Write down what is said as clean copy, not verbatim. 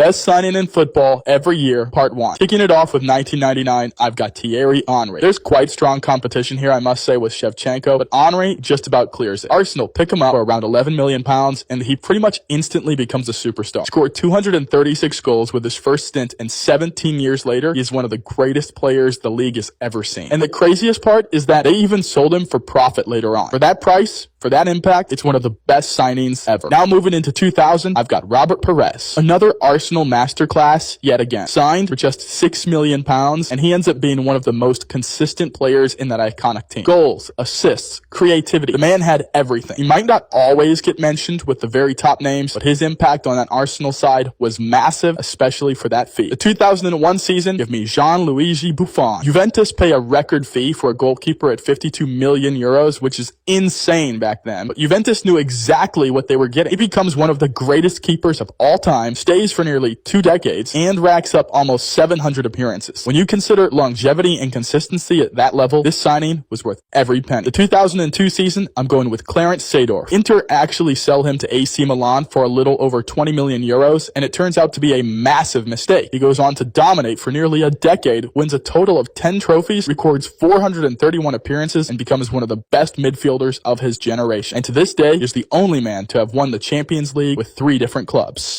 Best signing in football every year, part 1. Kicking it off with 1999, I've got Thierry Henry. There's quite strong competition here, I must say, with Shevchenko, but Henry just about clears it. Arsenal pick him up for around £11 million, and he pretty much instantly becomes a superstar. Scored 236 goals with his first stint, and 17 years later, he's one of the greatest players the league has ever seen. And the craziest part is that they even sold him for profit later on. For that price, for that impact, it's one of the best signings ever. Now moving into 2000, I've got Robert Perez. Another Arsenal masterclass yet again. Signed for just £6 million, and he ends up being one of the most consistent players in that iconic team. Goals, assists, creativity. The man had everything. He might not always get mentioned with the very top names, but his impact on that Arsenal side was massive, especially for that fee. The 2001 season, give me Gianluigi Buffon. Juventus pay a record fee for a goalkeeper at 52 million euros, which is insane back then. But Juventus knew exactly what they were getting. He becomes one of the greatest keepers of all time, stays for nearly 2 decades, and racks up almost 700 appearances. When you consider longevity and consistency at that level, this signing was worth every penny. The 2002 season, I'm going with Clarence Seedorf. Inter actually sell him to AC Milan for a little over 20 million euros, and it turns out to be a massive mistake. He goes on to dominate for nearly a decade, wins a total of 10 trophies, records 431 appearances, and becomes one of the best midfielders of his generation. And to this day, is the only man to have won the Champions League with 3 different clubs.